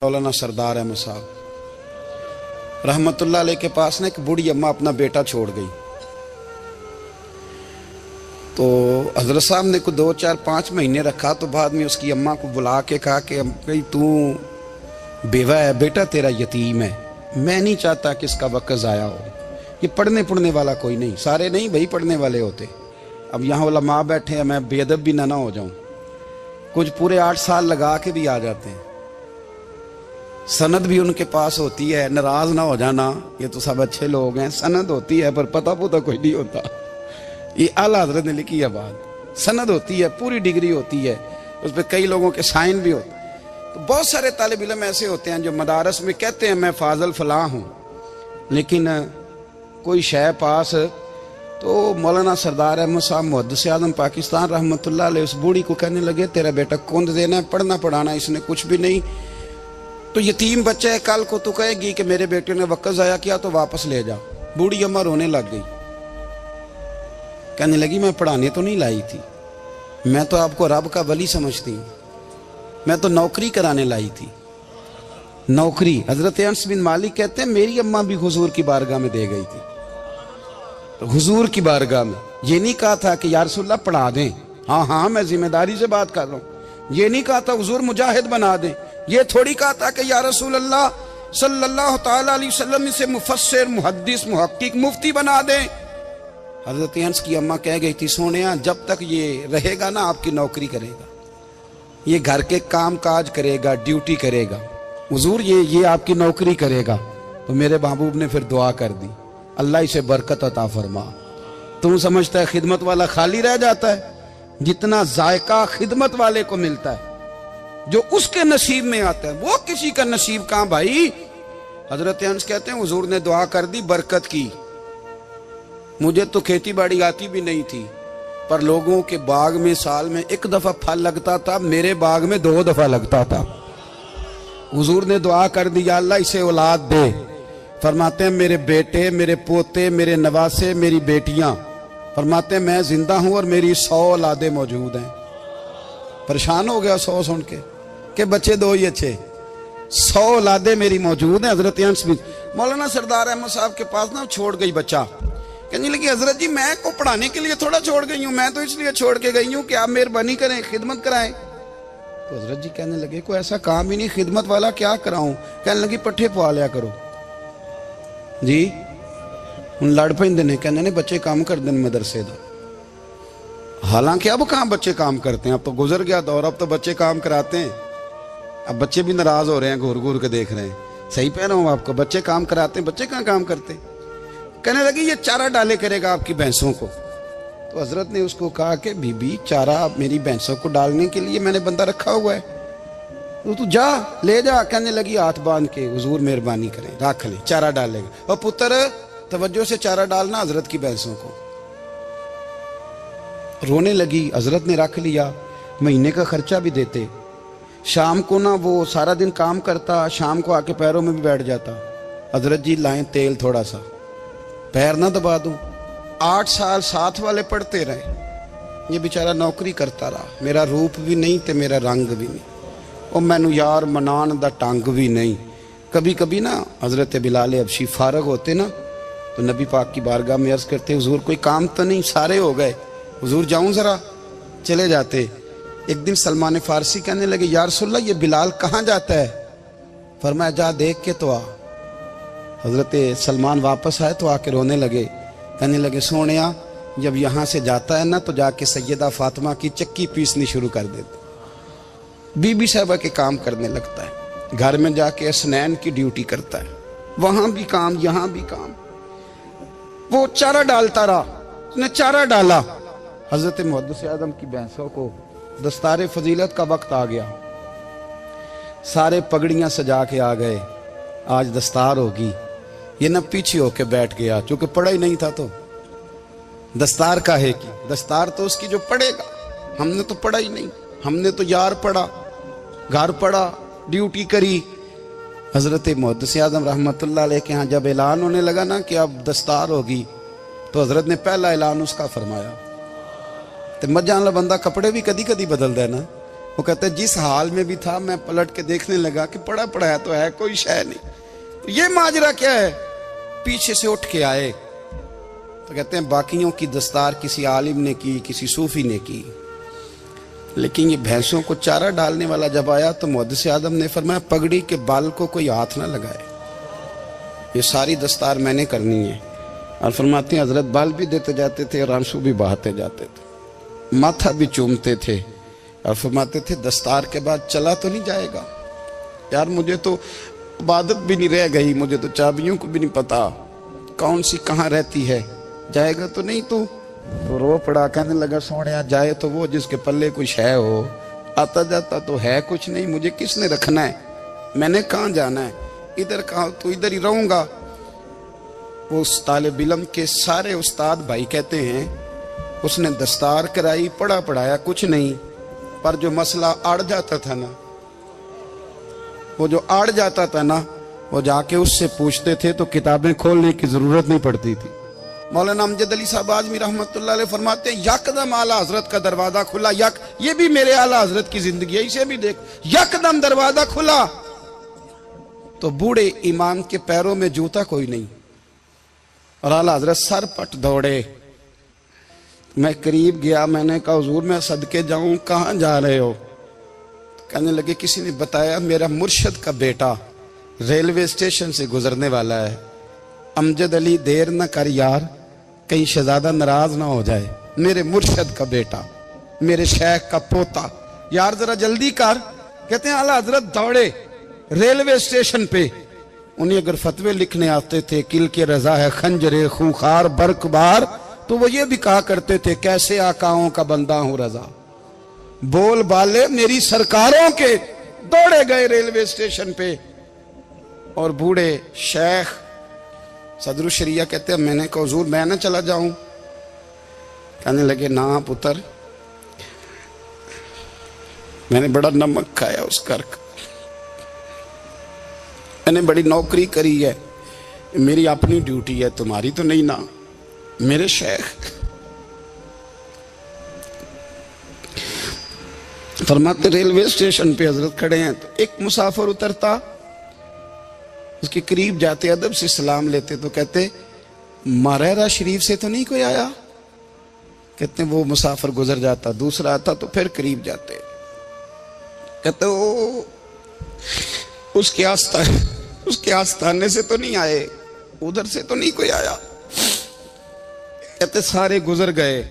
मौलाना सरदार अहमद साहब रहमतुल्लाह अलैह के पास ना एक बूढ़ी अम्मा अपना बेटा छोड़ गई। तो हजरत साहब ने को 2, 4, 5 महीने रखा। तो बाद में उसकी अम्मा को बुला के कहा कि भाई तू बेवा है, बेटा तेरा यतीम है, मैं नहीं चाहता कि इसका वक्त ज़ाया हो। ये पढ़ने वाला कोई नहीं, सारे नहीं भाई पढ़ने वाले होते। अब यहाँ उलमा बैठे हैं, मैं बेअदब भी ना हो जाऊँ। कुछ पूरे 8 साल लगा के भी आ जाते हैं, सनद भी उनके पास होती है। नाराज ना हो जाना, ये तो सब अच्छे लोग हैं। सनद होती है पर पता पुता कोई नहीं होता। ये आला हजरत ने लिखी है बात। सनद होती है, पूरी डिग्री होती है, उस पर कई लोगों के साइन भी होते हैं। तो बहुत सारे तालिब इल्म ऐसे होते हैं जो मदारस में कहते हैं मैं फाजल फलां हूँ, लेकिन कोई शय पास। तो मौलाना सरदार अहमद साहब मुहद्दिस आज़म पाकिस्तान रहमतुल्लाह अलैह उस बूढ़ी को कहने लगे तेरा बेटा कुंद देना है, पढ़ना पढ़ाना इसने कुछ भी नहीं, तो यतीम बच्चा है, कल को तो कहेगी कि मेरे बेटे ने वक्त ज़ाया किया तो वापस ले जा। बूढ़ी अम्मा रोने लग गई, कहने लगी मैं पढ़ाने तो नहीं लाई थी, मैं तो आपको रब का वली समझती हूँ, मैं तो नौकरी कराने लाई थी। नौकरी हजरत अनस बिन मालिक कहते हैं मेरी अम्मा भी हुजूर की बारगाह में दे गई थी। तो हुजूर की बारगाह में ये नहीं कहा था कि या रसूलल्लाह पढ़ा दें, हाँ हाँ मैं जिम्मेदारी से बात कर रहा हूँ। ये नहीं कहा था हुजूर मुजाहिद बना दें, ये थोड़ी कहा था कि या रसूल अल्लाह सल्लल्लाहु तआला अलैहि वसल्लम से मुफस्सिर मुहद्दिस मुहक्किक मुफ्ती बना दें। हजरत अनस की अम्मा कह गई थी सोनिया जब तक ये रहेगा ना आपकी नौकरी करेगा, ये घर के काम काज करेगा, ड्यूटी करेगा, हुजूर ये आपकी नौकरी करेगा। तो मेरे महबूब ने फिर दुआ कर दी, अल्लाह इसे बरकत अता फरमा। तुम समझता है खिदमत वाला खाली रह जाता है? जितना जायका खिदमत वाले को मिलता है, जो उसके नसीब में आता है, वो किसी का नसीब कहां भाई। हजरत अनस कहते हैं हुजूर ने दुआ कर दी, बरकत की। मुझे तो खेती बाड़ी आती भी नहीं थी, पर लोगों के बाग में साल में 1 दफा फल लगता था, मेरे बाग में 2 दफा लगता था। हुजूर ने दुआ कर दी अल्लाह इसे औलाद दे। फरमाते हैं मेरे बेटे, मेरे पोते, मेरे नवासे, मेरी बेटियां, फरमाते हैं मैं जिंदा हूं और मेरी 100 औलादे मौजूद हैं। परेशान हो गया 100 सुन के बच्चे 2 ही अच्छे, 100 औलादे मेरी मौजूद हैं। हजरत अनस बिन मौलाना सरदार अहमद साहब के पास ना छोड़ गई बच्चा, कहने लगी हजरत जी मैं को पढ़ाने के लिए थोड़ा छोड़ गई हूँ, मैं तो इसलिए छोड़ के गई हूँ कि आप मेहरबानी करें, खिदमत कराएं। तो हजरत जी कहने लगे कोई ऐसा काम ही नहीं, खिदमत वाला क्या कराऊं। कहने लगी पट्ठे पवा लिया करो जी। हूँ लड़ पेंदे ने, कहने ने बच्चे काम कर दें मदरसे का। हालांकि अब कहाँ बच्चे काम करते हैं, अब तो गुजर गया दौर, अब तो बच्चे काम कराते हैं। अब बच्चे भी नाराज हो रहे हैं, घूर घूर के देख रहे हैं। सही कह रहा हूँ आपको, बच्चे काम कराते हैं, बच्चे कहाँ काम करते। कहने लगी ये चारा डाले करेगा आपकी भैंसों को। तो हजरत ने उसको कहा कि बीबी चारा मेरी भैंसों को डालने के लिए मैंने बंदा रखा हुआ है, तो तू जा ले जा। कहने लगी हाथ बांध के हुजूर मेहरबानी करें रख ले, चारा डालेगा। और पुत्र तवज्जो से चारा डालना हजरत की भैंसों को। रोने लगी, हजरत ने रख लिया, महीने का खर्चा भी देते। शाम को ना वो सारा दिन काम करता, शाम को आके पैरों में भी बैठ जाता। हजरत जी लाएं तेल थोड़ा सा, पैर ना दबा दूं। 8 साल साथ वाले पढ़ते रहे, ये बेचारा नौकरी करता रहा। मेरा रूप भी नहीं ते मेरा रंग भी नहीं, और मैनू यार मनान दा टंग भी नहीं। कभी कभी ना हजरत बिलाल हबशी फारग होते ना, तो नबी पाक की बारगाह में अर्ज करते हुजूर कोई काम तो नहीं, सारे हो गए, हुजूर जाऊं जरा, चले जाते। एक दिन सलमान फारसी कहने लगे या रसूलल्लाह ये बिलाल कहाँ जाता है। फरमाया जा देख के तो आ। हजरत सलमान वापस आए तो आके रोने लगे, कहने लगे सोनिया जब यहाँ से जाता है ना तो जाके सैयदा फातिमा की चक्की पीसनी शुरू कर देता, बीबी साहबा के काम करने लगता है, घर में जाके स्नैन की ड्यूटी करता है, वहां भी काम यहाँ भी काम। वो चारा डालता रहा, उसने चारा डाला। हजरत मुहद्दिस आज़म की भैंसों को दस्तारे फजीलत का वक्त आ गया, सारे पगड़ियां सजा के आ गए, आज दस्तार होगी। ये न पीछे होके बैठ गया, चूंकि पढ़ा ही नहीं था तो दस्तार का है कि दस्तार तो उसकी जो पढ़ेगा, हमने तो पढ़ा ही नहीं, हमने तो यार पढ़ा, घर पढ़ा, ड्यूटी करी। हजरत मुहद्दिस आज़म रहमतुल्लाह अलैह के यहाँ जब ऐलान होने लगा ना कि अब दस्तार होगी, तो हजरत ने पहला ऐलान उसका फरमाया। तो मजान ला बंदा कपड़े भी कदी कदी बदलता है ना, वो कहते जिस हाल में भी था मैं पलट के देखने लगा कि पड़ा पड़ा है तो है, कोई शय नहीं। ये माजरा क्या है? पीछे से उठ के आए तो कहते हैं बाकियों की दस्तार किसी आलिम ने की, किसी सूफी ने की, लेकिन ये भैंसों को चारा डालने वाला जब आया तो मुहद्दिस आदम ने फरमाया पगड़ी के बाल को कोई हाथ ना लगाए, ये सारी दस्तार मैंने करनी है। और फरमाते हैं हजरत बाल भी देते जाते थे और आंसू भी बहाते जाते थे, माथा भी चूमते थे और फरमाते थे दस्तार के बाद चला तो नहीं जाएगा यार, मुझे तो इबादत भी नहीं रह गई, मुझे तो चाबियों को भी नहीं पता कौन सी कहाँ रहती है, जाएगा तो नहीं तू? तो रो पड़ा, कहने लगा सोने जाए तो वो जिसके पल्ले कुछ है हो, आता जाता तो है कुछ नहीं, मुझे किसने रखना है, मैंने कहाँ जाना है, इधर कहाँ, तो इधर ही रहूंगा। वो उस तालिब इल्म के सारे उस्ताद भाई कहते हैं उसने दस्तार कराई, पढ़ा पढ़ाया कुछ नहीं, पर जो मसला अड़ जाता था ना, वो जो अड़ जाता था ना, वो जाके उससे पूछते थे तो किताबें खोलने की जरूरत नहीं पड़ती थी। मौलाना अमजद अली साहब आजमी रहमतुल्लाह अलैह फरमाते हैं यकदम आला हजरत का दरवाजा खुला, ये भी मेरे आला हजरत की जिंदगी है, इसे भी देख, यकदम दरवाजा खुला तो बूढ़े इमाम के पैरों में जूता कोई नहीं और आला हजरत सर पट दौड़े। मैं करीब गया, मैंने कहा हुजूर मैं सदके जाऊं, कहां जा रहे हो? कहने लगे किसी ने बताया मेरा मुर्शद का बेटा रेलवे स्टेशन से गुजरने वाला है, अमजद अली देर न कर यार, कहीं शहजादा नाराज ना हो जाए, मेरे मुर्शद का बेटा, मेरे शेख का पोता, यार जरा जल्दी कर। कहते हैं आला हजरत दौड़े रेलवे स्टेशन पे, उन्हें अगर फतवे लिखने आते थे किल के रजा है खंजरे खूंखार बरकबार, तो वो ये भी कहा करते थे कैसे आकाओं का बंदा हूं रजा, बोल बाले मेरी सरकारों के। दौड़े गए रेलवे स्टेशन पे और बूढ़े शेख सदरुल शरिया कहते हैं मैंने कहा हुजूर मैं ना चला जाऊं? कहने लगे ना पुत्र, मैंने बड़ा नमक खाया उस घर का, मैंने बड़ी नौकरी करी है, मेरी अपनी ड्यूटी है, तुम्हारी तो नहीं ना। मेरे शेख फरमाते रेलवे स्टेशन पे हजरत खड़े हैं तो एक मुसाफिर उतरता, उसके करीब जाते अदब से सलाम लेते तो कहते मारेरा शरीफ से तो नहीं कोई आया? कहते वो मुसाफिर गुजर जाता, दूसरा आता तो फिर करीब जाते, कहते वो उसके आस्थाने से तो नहीं आए, उधर से तो नहीं कोई आया। कहते सारे गुजर गए,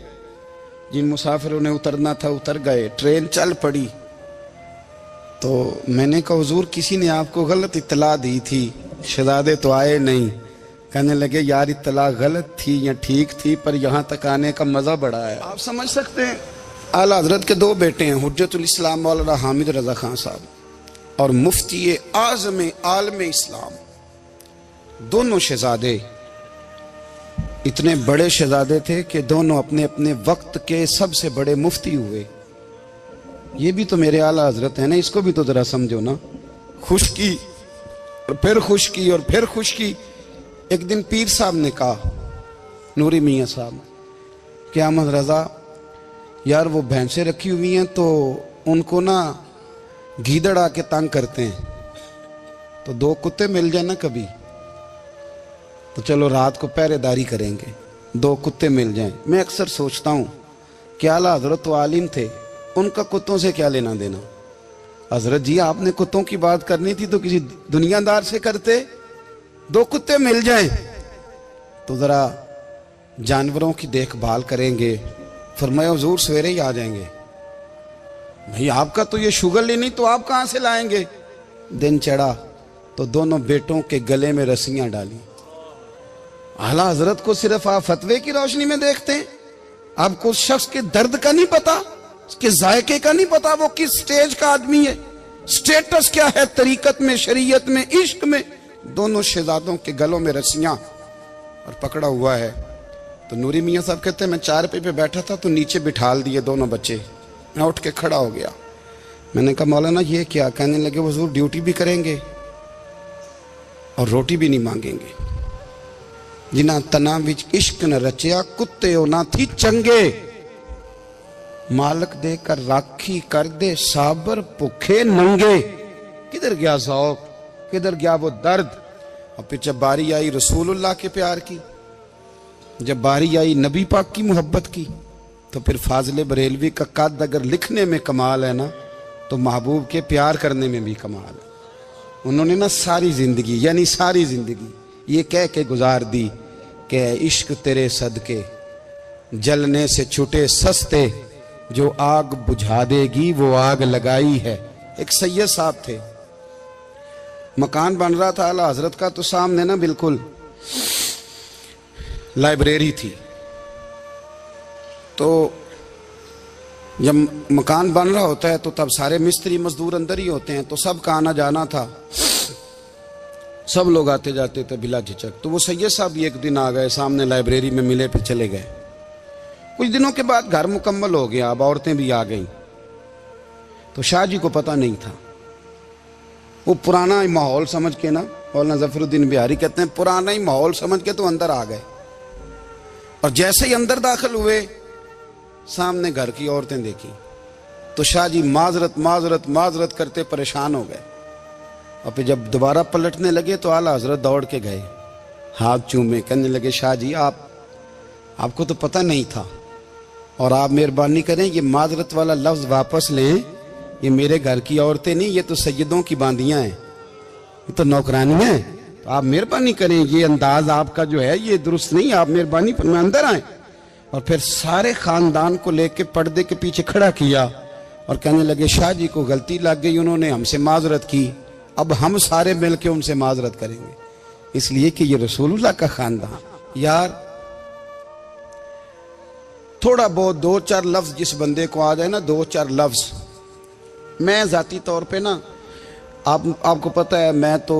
जिन मुसाफिरों ने उतरना था उतर गए, ट्रेन चल पड़ी। तो मैंने कहा हुजूर किसी ने आपको गलत इत्तला दी थी, शहजादे तो आए नहीं। कहने लगे यार इत्तला गलत थी या ठीक थी, पर यहाँ तक आने का मजा बड़ा है। आप समझ सकते हैं आला हजरत के दो बेटे हैं, हुज्जतुल इस्लाम मौलाना हामिद रजा खान साहब और मुफ्ती आज़म आलम इस्लाम, दोनों शहजादे इतने बड़े शहजादे थे कि दोनों अपने अपने वक्त के सबसे बड़े मुफ्ती हुए। ये भी तो मेरे आला हजरत है ना, इसको भी तो जरा समझो ना। खुशकी और फिर खुशकी और फिर खुशकी। एक दिन पीर साहब ने कहा, नूरी मियाँ साहब, कि अहमद रजा यार वो भैंसें रखी हुई हैं तो उनको ना गीदड़ आके तंग करते हैं, तो दो कुत्ते मिल जाए ना कभी, तो चलो रात को पहरेदारी करेंगे, दो कुत्ते मिल जाएं। मैं अक्सर सोचता हूँ कि आला हजरत तो आलिम थे, उनका कुत्तों से क्या लेना देना। हजरत जी आपने कुत्तों की बात करनी थी तो किसी दुनियादार से करते, दो कुत्ते मिल जाएं तो जरा जानवरों की देखभाल करेंगे। फरमाया हुजूर सवेरे ही आ जाएंगे। भाई आपका तो ये शुगर लेनी, तो आप कहाँ से लाएंगे? दिन चढ़ा तो दोनों बेटों के गले में रस्सियां डाली। आला हजरत को सिर्फ आप फतवे की रोशनी में देखते हैं, आपको उस शख्स के दर्द का नहीं पता, उसके जायके का नहीं पता, वो किस स्टेज का आदमी है, स्टेटस क्या है तरीकत में, शरीयत में, इश्क में। दोनों शहजादों के गलों में रस्सियां और पकड़ा हुआ है। तो नूरी मियाँ साहब कहते हैं मैं चारपाई पे बैठा था तो नीचे बिठाल दिए दोनों बच्चे, मैं उठ के खड़ा हो गया। मैंने कहा मौलाना ये क्या? कहने लगे हुजूर ड्यूटी भी करेंगे और रोटी भी नहीं मांगेंगे। जिन्हां तना विच इश्क न रचिया कुत्ते ना थी चंगे। मालक देकर राखी कर दे साबर भुखे नंगे। किधर गया ज़ौक़, किधर गया वो दर्द। और फिर जब बारी आई रसूलुल्लाह के प्यार की, जब बारी आई नबी पाक की मोहब्बत की, तो फिर फाजिल बरेलवी का कद अगर लिखने में कमाल है ना, तो महबूब के प्यार करने में भी कमाल है। उन्होंने ना सारी जिंदगी, यानी सारी जिंदगी ये कह के गुजार दी कि इश्क तेरे सदके जलने से छूटे सस्ते, जो आग बुझा देगी वो आग लगाई है। एक सैयद साहब थे, मकान बन रहा था आला हजरत का, तो सामने ना बिल्कुल लाइब्रेरी थी। तो जब मकान बन रहा होता है तो तब सारे मिस्त्री मजदूर अंदर ही होते हैं, तो सबका आना जाना था, सब लोग आते जाते थे बिला झिझक। तो वो सैयद साहब भी एक दिन आ गए, सामने लाइब्रेरी में मिले, फिर चले गए। कुछ दिनों के बाद घर मुकम्मल हो गया, अब औरतें भी आ गईं। तो शाह जी को पता नहीं था, वो पुराना ही माहौल समझ के ना, मौलाना ज़फ़रुद्दीन बिहारी कहते हैं पुराना ही माहौल समझ के तो अंदर आ गए। और जैसे ही अंदर दाखिल हुए, सामने घर की औरतें देखी, तो शाह जी माजरत माजरत माजरत करते परेशान हो गए। और फिर जब दोबारा पलटने लगे तो आला हजरत दौड़ के गए, हाथ चूमे, कहने लगे शाह जी आपको तो पता नहीं था, और आप मेहरबानी करें ये माजरत वाला लफ्ज़ वापस लें। ये मेरे घर की औरतें नहीं, ये तो सैयदों की बांदियां हैं, ये तो नौकरानियां हैं। तो आप मेहरबानी करें, ये अंदाज आपका जो है ये दुरुस्त नहीं, आप मेहरबानी पर मैं अंदर आए। और फिर सारे खानदान को लेके पर्दे के पीछे खड़ा किया और कहने लगे शाह जी को गलती लग गई, उन्होंने हमसे माजरत की, अब हम सारे मिलके उनसे माजरत करेंगे, इसलिए कि ये रसूलुल्लाह का खानदान। यार थोड़ा बहुत दो चार लफ्ज जिस बंदे को आ जाए ना, दो चार लफ्ज, मैं जाती तौर पे ना, आपको पता है मैं तो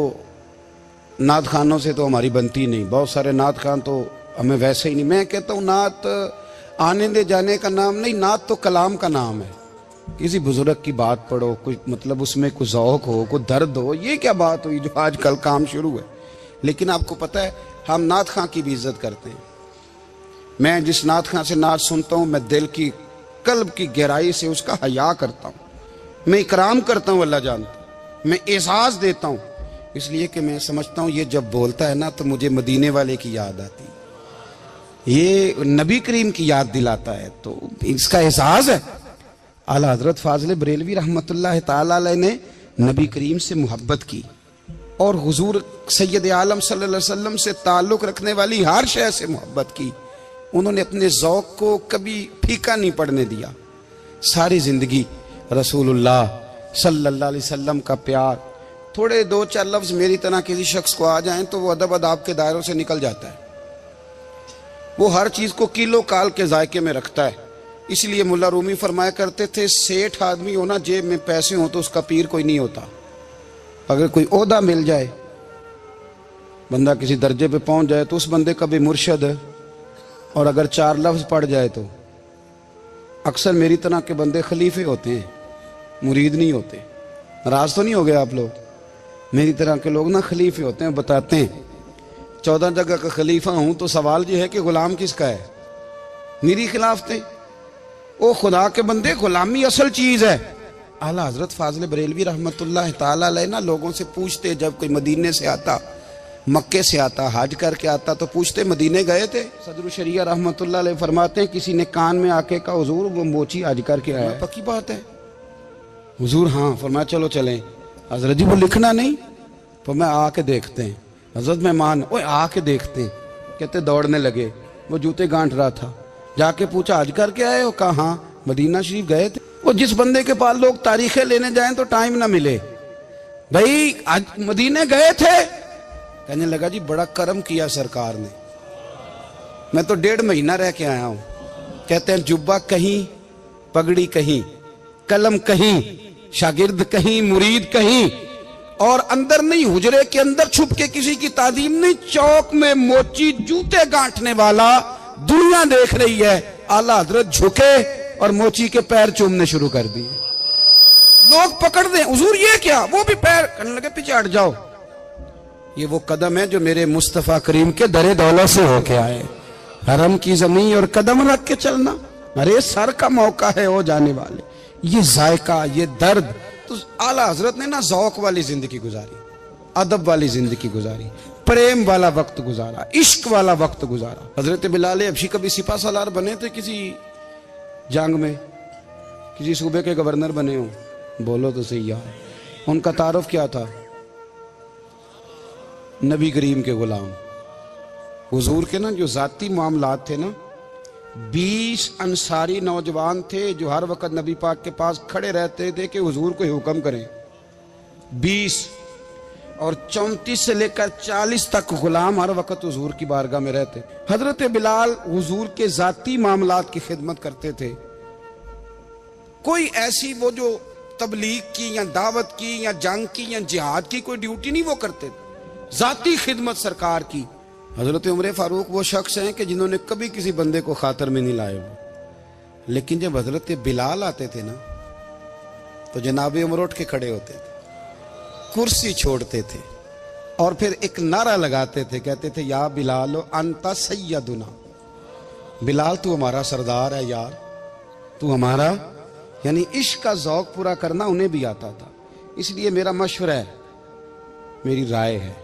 नात खानों से तो हमारी बनती नहीं, बहुत सारे नात खान तो हमें वैसे ही नहीं। मैं कहता हूँ नात आने दे जाने का नाम नहीं, नात तो कलाम का नाम है। किसी बुजुर्ग की बात पढ़ो, कुछ मतलब उसमें कुछ ज़ौक़ हो, कुछ दर्द हो, ये क्या बात हुई जो आजकल काम शुरू है। लेकिन आपको पता है हम नात खां की भी इज्जत करते हैं। मैं जिस नात खां से नात सुनता हूँ, मैं दिल की कल्ब की गहराई से उसका हया करता हूँ, मैं इकराम करता हूँ, अल्लाह जानता, मैं एहसास देता हूँ, इसलिए कि मैं समझता हूँ ये जब बोलता है ना तो मुझे मदीने वाले की याद आती है, ये नबी करीम की याद दिलाता है, तो इसका एहसास है। आला हजरत फाजिल बरेलवी रहमतुल्लाह ताला अलैह ने नबी करीम से मोहब्बत की और हुजूर सैयद आलम सल्लल्लाहु अलैहि वसल्लम से ताल्लुक़ रखने वाली हर शय से मोहब्बत की। उन्होंने अपने ज़ौक़ को कभी फीका नहीं पड़ने दिया। सारी ज़िंदगी रसूलुल्लाह सल्लल्लाहु अलैहि वसल्लम का प्यार। थोड़े दो चार लफ्ज़ मेरी तरह किसी शख्स को आ जाएं तो वो अदब अदाब के दायरों से निकल जाता है। वो हर चीज़ को किलो काल के जायके में रखता है। इसलिए मुल्ला रूमी फरमाया करते थे, सेठ आदमी हो ना, जेब में पैसे हो तो उसका पीर कोई नहीं होता। अगर कोई ओहदा मिल जाए, बंदा किसी दर्जे पे पहुंच जाए, तो उस बंदे का भी मुर्शद है। और अगर चार लफ्ज़ पढ़ जाए तो अक्सर मेरी तरह के बंदे खलीफे होते हैं, मुरीद नहीं होते। नाराज तो नहीं हो गए आप लोग? मेरी तरह के लोग ना खलीफे होते हैं, बताते हैं 14 जगह का खलीफा हूं, तो सवाल ये है कि गुलाम किसका है? मेरी खिलाफ थे ओ खुदा के बंदे, गुलामी असल चीज है। आला हजरत फाजिल बरेलवी रहमतुल्लाह ताला अलैह ना लोगों से पूछते, जब कोई मदीने से आता, मक्के से आता, हज करके आता, तो पूछते मदीने गए थे? सदरुल शरिया रहमतुल्लाह अलैह फरमाते हैं, किसी ने कान में आके कहा हुजूर वो मोची हज करके आया। पक्की बात है हुजूर? हाँ। फरमाया चलो चलें। हजरत जी वो लिखना नहीं, तो मैं आके देखते हैं। हजरत मेहमान ओए आके देखते हैं, कहते दौड़ने लगे। वो जूते गांठ रहा था, जाके पूछा हज करके आए हो? कहा हाँ। मदीना शरीफ गए थे? वो जिस बंदे के पास लोग तारीखें लेने जाएं तो टाइम ना मिले, भाई आज मदीने गए थे? कहने लगा जी बड़ा करम किया सरकार ने, मैं तो 1.5 महीना रह के आया हूं। कहते हैं जुब्बा कहीं, पगड़ी कहीं, कलम कहीं, शागिर्द कहीं, मुरीद कहीं, और अंदर नहीं, हुजरे के अंदर छुप के किसी की तादीम नहीं, चौक में मोची जूते गांठने वाला दुनिया देख रही है। आला हजरत झुके और मोची के पैर चूमने शुरू कर दिए। लोग पकड़ दें, हुजूर ये क्या? वो भी पैर करने लगे, पीछे हट जाओ। ये वो कदम है जो मेरे मुस्तफा करीम के दरे दौलत से होके आए। हरम की जमीन और कदम रख के चलना, अरे सर का मौका है वो जाने वाले, ये जायका, ये दर्द। तो आला हजरत ने ना ज़ौक वाली जिंदगी गुजारी, अदब वाली जिंदगी गुजारी, प्रेम वाला वक्त गुजारा, इश्क वाला वक्त गुजारा। हजरत बिलाल हबशी कभी सिपा सालार बने थे किसी जंग में, किसी सूबे के गवर्नर बने हो? बोलो तो सही यार। उनका तारुफ क्या था? नबी करीम के गुलाम। हुजूर के ना जो जाती मामलात थे ना, 20 अंसारी नौजवान थे जो हर वक्त नबी पाक के पास खड़े रहते थे कि हुजूर को हुक्म करें। 20 और 34 से लेकर 40 तक गुलाम हर वक्त हुजूर की बारगाह में रहते। हजरत बिलाल हुजूर के जाती मामलात की खिदमत करते थे। कोई ऐसी वो जो तबलीग की या दावत की या जंग की या जिहाद की कोई ड्यूटी नहीं वो करते थे, जाती खिदमत सरकार की। हजरत उमर फारूक वो शख्स हैं कि जिन्होंने कभी किसी बंदे को खातर में नहीं लाए वो। लेकिन जब हजरत बिलाल आते थे ना, तो जनाब उमर उठ के खड़े होते थे, कुर्सी छोड़ते थे और फिर एक नारा लगाते थे, कहते थे या बिलाल अंता सैयदुना। बिलाल तू हमारा सरदार है यार, तू हमारा। यानी इश्क का ज़ौक पूरा करना उन्हें भी आता था। इसलिए मेरा मशवरा है, मेरी राय है,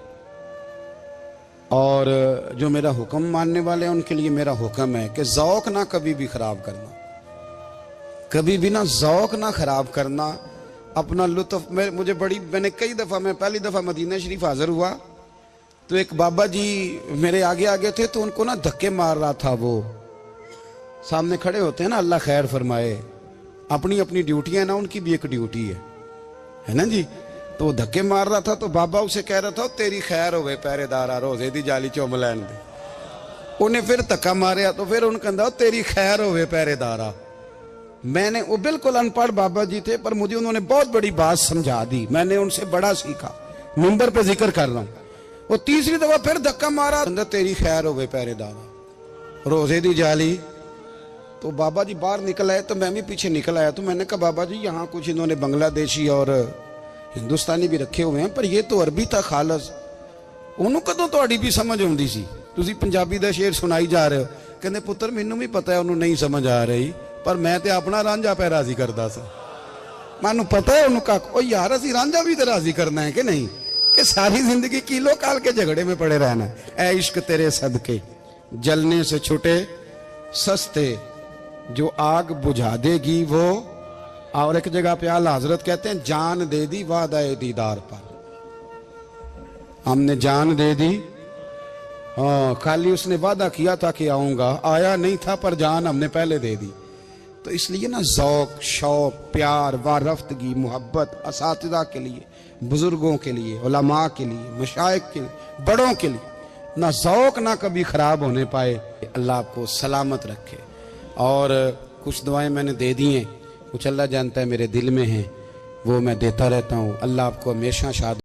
और जो मेरा हुक्म मानने वाले हैं उनके लिए मेरा हुक्म है कि ज़ौक ना कभी भी खराब करना, कभी भी ना ज़ौक ना खराब करना। अपना लुत्फ मैंने कई दफ़ा, मैं पहली दफ़ा मदीना शरीफ हाजिर हुआ तो एक बाबा जी मेरे आगे आगे थे, तो उनको ना धक्के मार रहा था। वो सामने खड़े होते हैं ना, अल्लाह खैर फरमाए, अपनी अपनी ड्यूटी है ना, उनकी भी एक ड्यूटी है ना जी। तो धक्के मार रहा था, तो बाबा उसे कह रहा था तेरी खैर होवे पहरेदारा, रोजे दी जाली चुम लैन दे। उन्हें फिर धक्का मारिया, तो फिर उन्हें कहता तेरी खैर होवे पहरेदारा। मैंने, वो बिल्कुल अनपढ़ बाबा जी थे, पर मुझे उन्होंने बहुत बड़ी बात समझा दी, मैंने उनसे बड़ा सीखा, मिंबर पे जिक्र कर रहा हूं। वो तीसरी दफा फिर धक्का मारा, तेरी खैर होवे पहरेदारा, रोजे दी जाली। तो बाबा जी बाहर निकल आए, तो मैं भी पीछे निकल आया। तो मैंने कहा बाबा जी यहाँ कुछ इन्होंने बांग्लादेशी और हिंदुस्तानी भी रखे हुए हैं, पर ये तो अरबी था खालस। ਉਹਨੂੰ ਕਦੋਂ ਤੁਹਾਡੀ भी समझ आती सी? ਤੁਸੀਂ पंजाबी का शेर सुनाई जा रहे हो। कहते पुत्र मैनू भी पता है ਉਹਨੂੰ नहीं समझ आ रही, पर मैं तो अपना रांझा पै राजी करता सा। मैनू पता है ਉਹਨੂੰ कख ओ यार असी रांझा भी तो राजी करना है कि नहीं, कि सारी जिंदगी किलो काल के झगड़े में पड़े रहना। ऐ इश्क तेरे सदके जलने से छुटे सस्ते, जो आग बुझा देगी वो। और एक जगह पे आला हजरत कहते हैं जान दे दी वादा दीदार पर, हमने जान दे दी। हाँ, खाली उसने वादा किया था कि आऊंगा, आया नहीं था, पर जान हमने पहले दे दी। तो इसलिए ना ज़ौक, शौक, प्यार, वारफ्तगी, मोहब्बत असातिज़ा के लिए, बुजुर्गों के लिए, उलमा के लिए, मशाइख के लिए, बड़ों के लिए, ना ज़ौक ना कभी ख़राब होने पाए। अल्लाह आपको सलामत रखे। और कुछ दुआएं मैंने दे दी हैं, कुछ अल्लाह जानता है मेरे दिल में हैं, वो मैं देता रहता हूँ। अल्लाह आपको हमेशा शाद